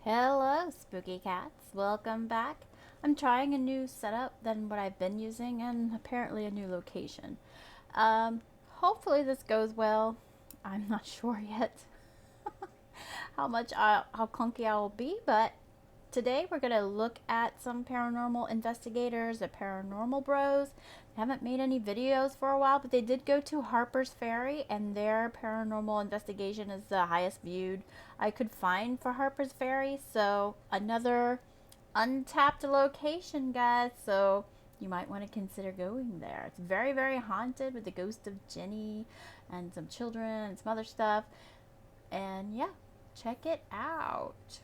Hello, spooky cats. Welcome back. I'm trying a new setup than what I've been using and apparently a new location. Hopefully this goes well. I'm not sure yet how clunky I will be, but today we're going to look at some paranormal investigators, the Paranormal Bros. They haven't made any videos for a while, but they did go to Harpers Ferry, and their paranormal investigation is the highest viewed I could find for Harpers Ferry. So another untapped location, guys. So you might want to consider going there. It's very, very haunted with the ghost of Jenny and some children and some other stuff. And yeah, check it out.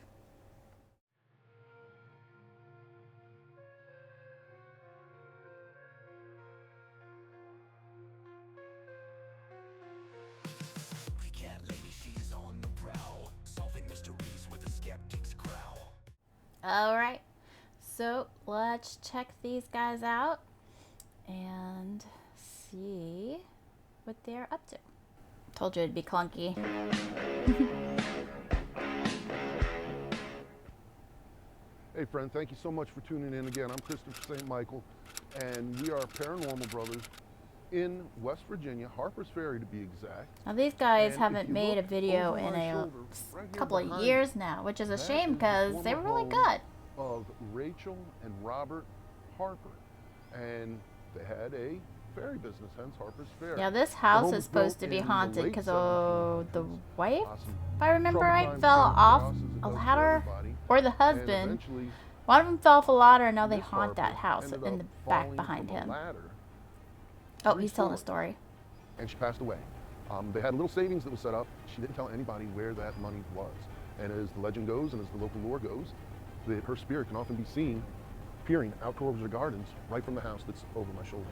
Alright, so let's check these guys out and see what they're up to. Told you it'd be clunky. Hey friend, thank you so much for tuning in again. I'm Christopher St. Michael, and we are Paranormal Brothers in West Virginia, Harpers Ferry to be exact. Now these guys And haven't made a video in a couple of years now, which is a shame because they were really good. Of Rachel and Robert Harper, and they had a ferry business, hence Harpers Ferry. Yeah, this house is supposed to be haunted because the wife, if I remember right, fell off a ladder, or the husband. One of them fell off a ladder, and now they haunt that house in the back behind him. Oh, he's telling a story. And she passed away. They had a little savings that was set up. She didn't tell anybody where that money was. And as the legend goes, and as the local lore goes, that her spirit can often be seen peering out towards her gardens right from the house that's over my shoulder.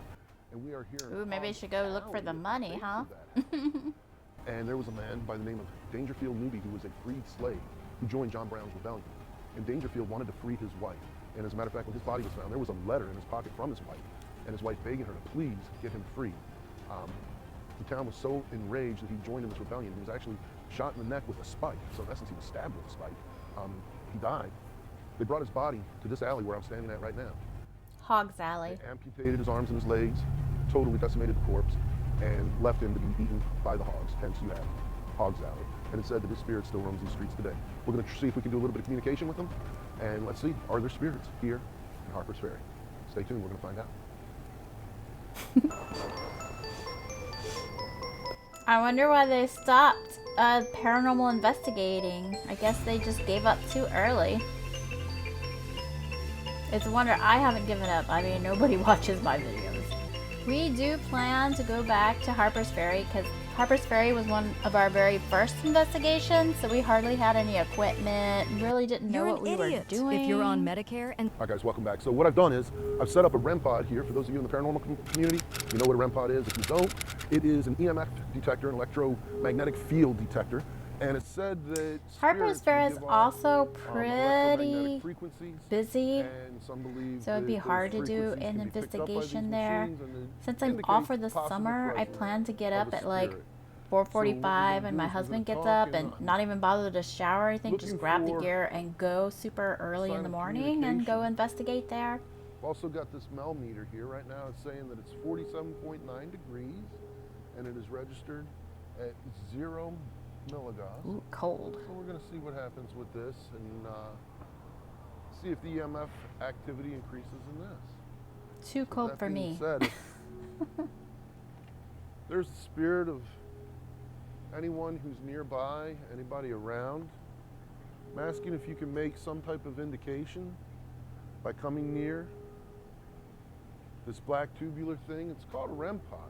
And we are here. Ooh, maybe I should go look for the money, huh? And there was a man by the name of Dangerfield Newby who was a freed slave who joined John Brown's rebellion. And Dangerfield wanted to free his wife. And as a matter of fact, when his body was found, there was a letter in his pocket from his wife, and his wife begging her to please get him free. The town was so enraged that he joined in this rebellion. He was actually shot in the neck with a spike. So in essence, he was stabbed with a spike. He died. They brought his body to this alley where I'm standing at right now. Hog Alley. They amputated his arms and his legs, totally decimated the corpse, and left him to be eaten by the hogs. Hence you have Hog Alley. And it said that his spirit still roams these streets today. We're going to see if we can do a little bit of communication with them, and let's see, are there spirits here in Harpers Ferry? Stay tuned, we're going to find out. I wonder why they stopped paranormal investigating. I guess they just gave up too early. It's a wonder I haven't given up. I mean, nobody watches my videos. We do plan to go back to Harpers Ferry because Harpers Ferry was one of our very first investigations, so we hardly had any equipment, really didn't know what we were doing. If you're on Medicare and... All right guys, welcome back. So what I've done is, I've set up a REM pod here. For those of you in the paranormal community, you know what a REM pod is. If you don't, it is an EMF detector, an electromagnetic field detector. And it said that Harpers Ferry is also pretty busy, and some believe so it'd be hard to do an investigation there. Since I'm off for the summer, I plan to get up at like 4:45, and my husband gets up and not even bother to shower or anything, just grab the gear and go super early in the morning and go investigate there. I've also got this Mel meter here. Right now it's saying that it's 47.9 degrees, and it is registered at 0 milligauss. Ooh, cold. So we're going to see what happens with this and see if the EMF activity increases in this. Too cold for me. Said, there's the spirit of anyone who's nearby, anybody around. I'm asking if you can make some type of indication by coming near this black tubular thing. It's called a REM pod.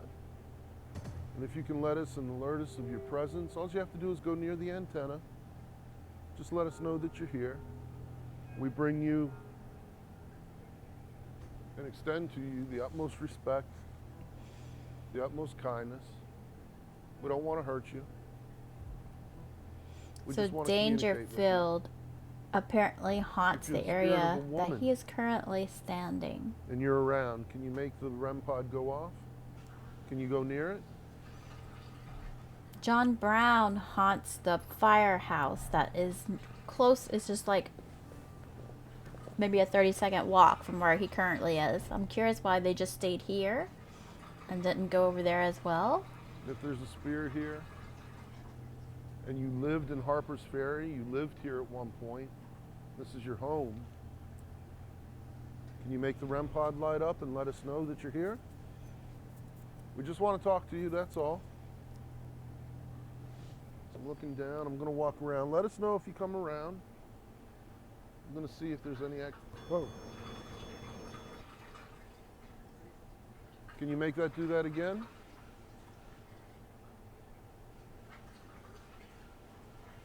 And if you can let us and alert us of your presence, all you have to do is go near the antenna. Just let us know that you're here. We bring you and extend to you the utmost respect, the utmost kindness. We don't want to hurt you. So Dangerfield apparently haunts the area that he is currently standing. And you're around. Can you make the REM pod go off? Can you go near it? John Brown haunts the firehouse that is close is just like maybe a 30-second walk from where he currently is. I'm curious why they just stayed here and didn't go over there as well. If there's a spirit here, and you lived in Harpers Ferry, you lived here at one point, this is your home, can you make the REM pod light up and let us know that you're here? We just want to talk to you, that's all. So I'm looking down, I'm going to walk around. Let us know if you come around. I'm going to see if there's any Whoa. Can you make that do that again?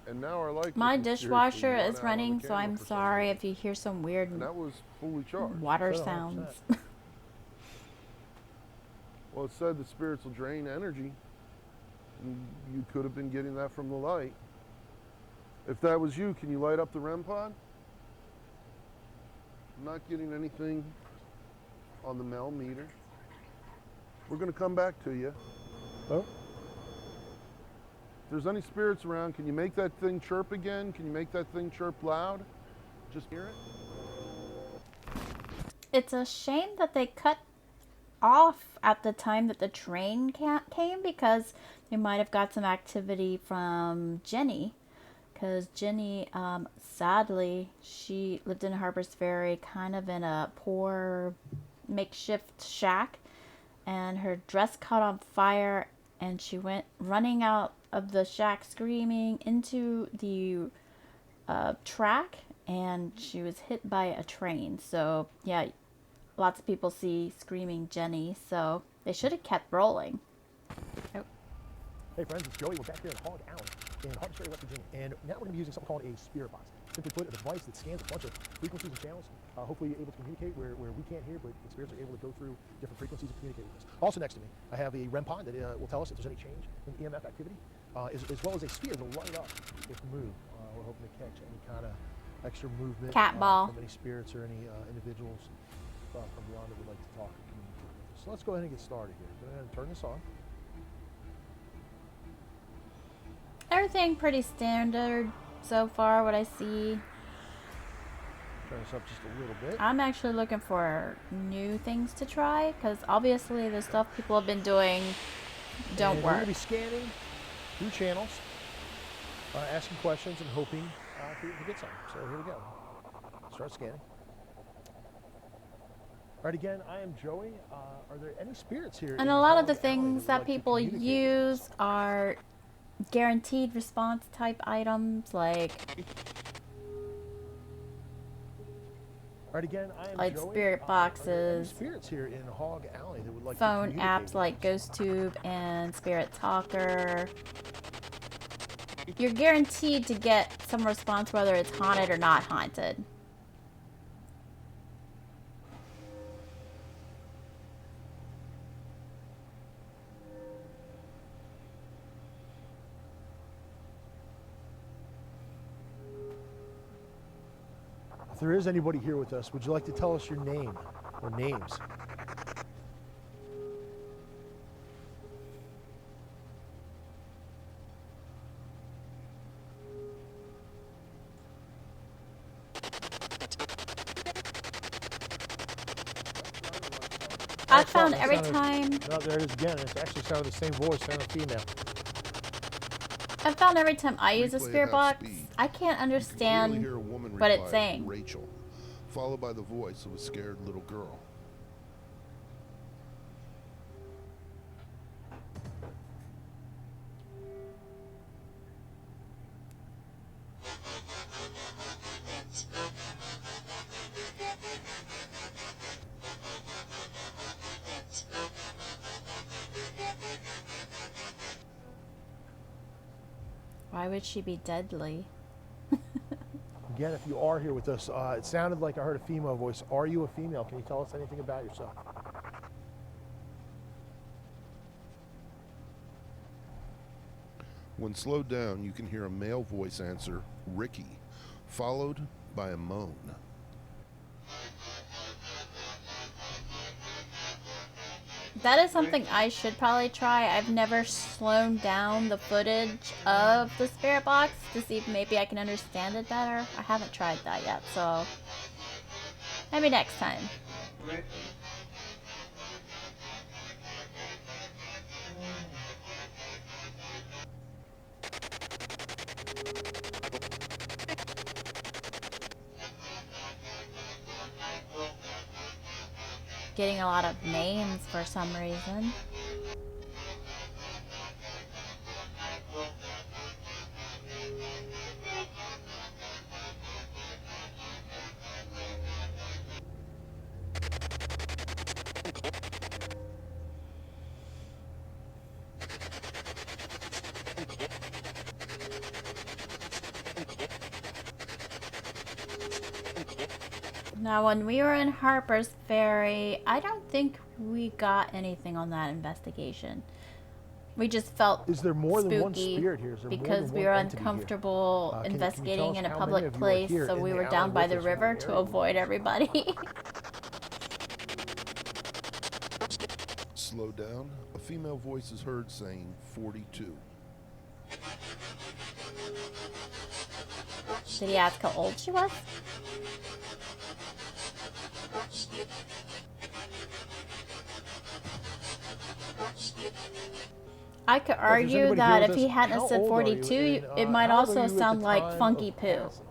And now our light. My dishwasher is running, so I'm sorry if you hear some weird and that was fully charged. Water sounds. Well, it said the spirits will drain energy. And you could have been getting that from the light. If that was you, can you light up the REM pod? I'm not getting anything on the Mel meter. We're going to come back to you. Oh. If there's any spirits around, can you make that thing chirp again? Can you make that thing chirp loud? Just hear it. It's a shame that they cut off at the time that the train came, because they might have got some activity from Jenny. Because Jenny, sadly, she lived in Harpers Ferry, kind of in a poor makeshift shack, and her dress caught on fire, and she went running out of the shack screaming into the track, and she was hit by a train. So yeah, lots of people see screaming Jenny, so they should have kept rolling. Oh. Hey friends, it's Joey. We're back here in Hog Alley in Harpers Ferry, West Virginia, and now we're going to be using something called a spirit box. Simply put, a device that scans a bunch of frequencies and channels, hopefully able to communicate where we can't hear, but the spirits are able to go through different frequencies and communicate with us. Also next to me, I have a REM pod that will tell us if there's any change in EMF activity, as well as a sphere that will light up if moved. We're hoping to catch any kind of extra movement Cat ball. from any spirits or any individuals from beyond that would like to talk and communicate with us. So let's go ahead and get started here. Go ahead and turn this on. Everything pretty standard so far, what I see. Turn this up just a little bit. I'm actually looking for new things to try, because obviously the stuff people have been doing don't We're work. going to be scanning through channels, asking questions and hoping to get some. So here we go. Start scanning. All right, again, I am Joey. Are there any spirits here? And a lot of the things that people use are guaranteed response type items, like again, I am like Joey. spirit boxes, spirits here in Hog Alley that would like phone to apps like GhostTube and Spirit Talker. You're guaranteed to get some response whether it's haunted or not haunted. If there is anybody here with us, would you like to tell us your name or names? I found every time. No, there it is again. It actually sounded the same voice, sounded female. I found every time I use a spirit box, I can't understand what it's saying. Rachel, followed by the voice of a scared little girl. Why would she be deadly? Again, if you are here with us, it sounded like I heard a female voice. Are you a female? Can you tell us anything about yourself? When slowed down, you can hear a male voice answer, Ricky, followed by a moan. That is something I should probably try. I've never slowed down the footage of the spirit box to see if maybe I can understand it better. I haven't tried that yet, so maybe next time. Getting a lot of names for some reason. Now, when we were in Harpers Ferry, I don't think we got anything on that investigation. We just felt Is there more than one spooky spirit here? Is there more because than we one were entity here? uncomfortable Can you investigating tell us in a how many public of you are place, here so in we the were alley down by with the us from the river to area? avoid everybody. Slow down. A female voice is heard saying 42. Did he ask how old she was? I could argue anybody that here if with he us, hadn't how said old are you? 42, And, it might how old were also you at the sound like time funky of poo. passing?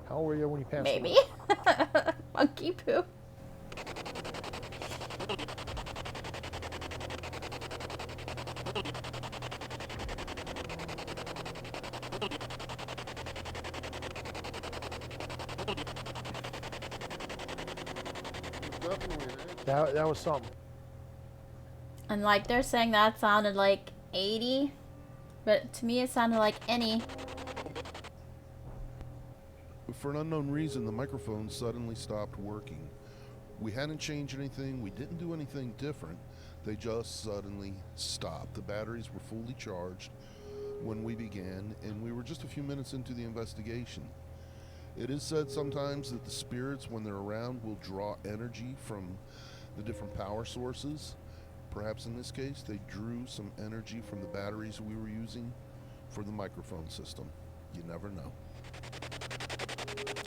How old were you when you passed Maybe. away? Funky poo. That was something. And like they're saying that sounded like 80, but to me it sounded like any. For an unknown reason, the microphone suddenly stopped working. We hadn't changed anything, we didn't do anything different. They just suddenly stopped. The batteries were fully charged when we began, and we were just a few minutes into the investigation. It is said sometimes that the spirits, when they're around, will draw energy from the different power sources. Perhaps in this case, they drew some energy from the batteries we were using for the microphone system. You never know.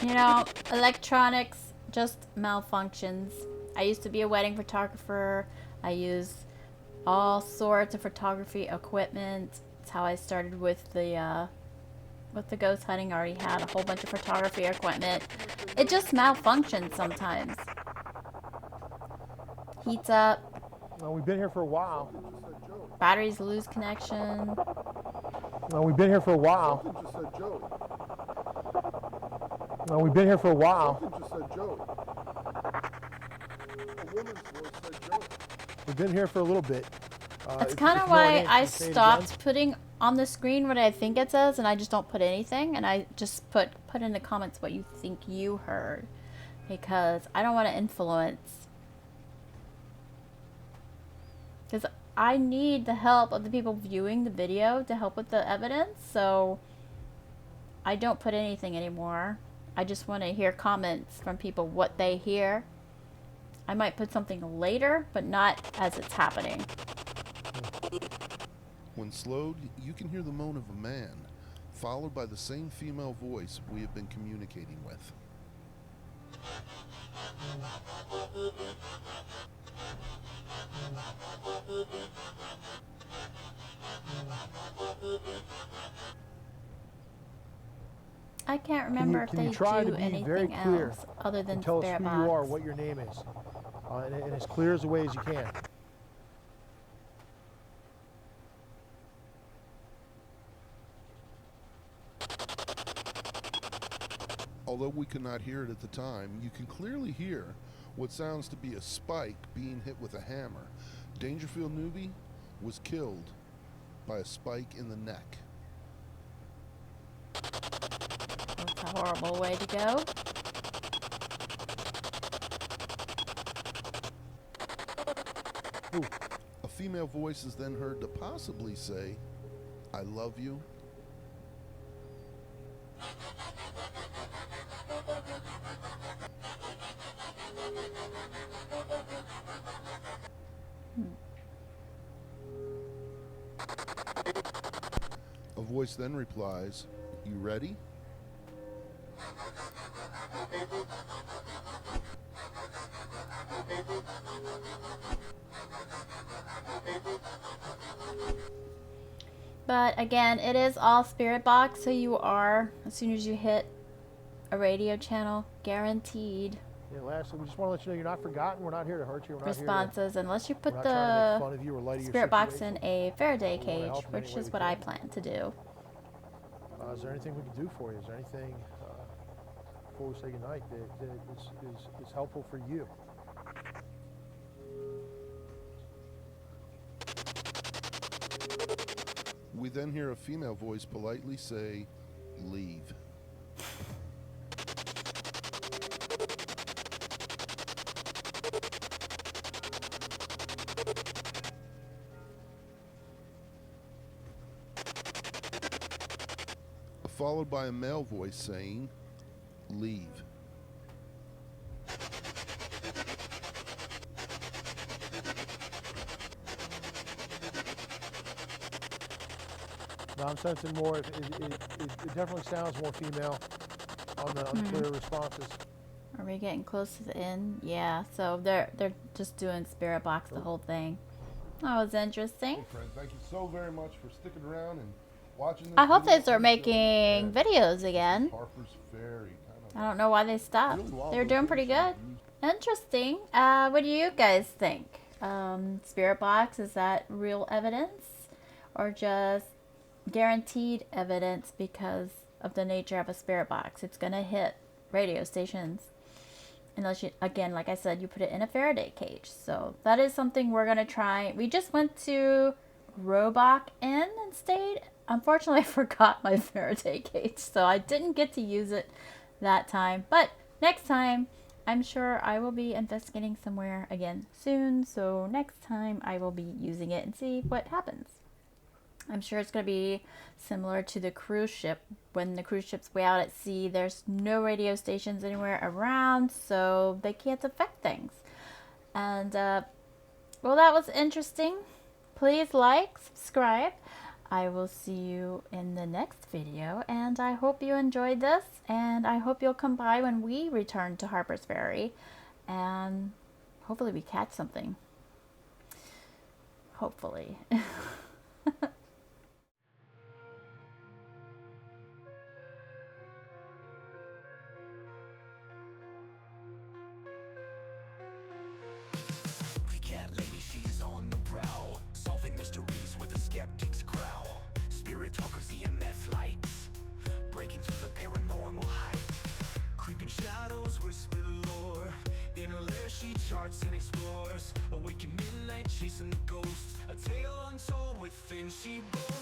You know, electronics just malfunctions. I used to be a wedding photographer. I use all sorts of photography equipment. That's how I started with the ghost hunting. I already had a whole bunch of photography equipment. It just malfunctions sometimes. Heats up. Well, we've been here for a while. Batteries lose connection. Well, we've been here for a while. Something just said Joey. Well, we've been here for a while. Something just said Joey. A woman's voice said Joey. We've been here for a little bit. That's if kind you of know our why names, I can you say it stopped again? putting on the screen what I think it says, and I just don't put anything, and I just put in the comments what you think you heard, because I don't want to influence. Because I need the help of the people viewing the video to help with the evidence, so I don't put anything anymore. I just want to hear comments from people, what they hear. I might put something later, but not as it's happening. When slowed, you can hear the moan of a man, followed by the same female voice we have been communicating with. I can't remember Can if you they try do to be very anything clear else other than and tell us spirit who box. you are, what your name is, and as clear as a way as you can. Although we could not hear it at the time, you can clearly hear what sounds to be a spike being hit with a hammer. Dangerfield Newby was killed by a spike in the neck. That's a horrible way to go. Ooh. A female voice is then heard to possibly say, "I love you." A voice then replies, "You ready?" But again, it is all spirit box, so you are, as soon as you hit a radio channel, guaranteed Yeah, lastly, we just want to let you know you're not forgotten. We're not here to hurt you. We're not responses unless you here put to, we're not trying to make the fun of you or lie to your spirit box in situation. a Faraday We wanna cage, help in which any way is we what I can. plan to do. Is there anything we can do for you? Is there anything before we say goodnight that is helpful for you? We then hear a female voice politely say, "Leave." Followed by a male voice saying, "Leave." No, I'm sensing more. It definitely sounds more female on the clear responses. Are we getting close to the end? Yeah, so they're just doing spirit box the whole thing. That was interesting. Hey friend, thank you so very much for sticking around and watching this I hope video they start on the show. making videos again. Harpers Ferry. I don't know why they stopped. Really wild They were doing pretty good. location. Interesting. What do you guys think? Spirit box, is that real evidence or just guaranteed evidence because of the nature of a spirit box? It's gonna hit radio stations unless you, again, like I said, you put it in a Faraday cage. So that is something we're gonna try. We just went to Roebuck Inn and stayed. Unfortunately, I forgot my Faraday cage, so I didn't get to use it that time. But next time, I'm sure I will be investigating somewhere again soon. So next time I will be using it and see what happens. I'm sure it's going to be similar to the cruise ship. When the cruise ship's way out at sea, there's no radio stations anywhere around, so they can't affect things. And, well, that was interesting. Please like, subscribe. I will see you in the next video, and I hope you enjoyed this, and I hope you'll come by when we return to Harpers Ferry, and hopefully we catch something. Hopefully. Mysteries with the skeptics growl. Spirit talkers, EMF lights, breaking through the paranormal height. Creeping shadows whisper lore. In her lair she charts and explores. Awaken midnight chasing ghosts. A tale untold within she bore.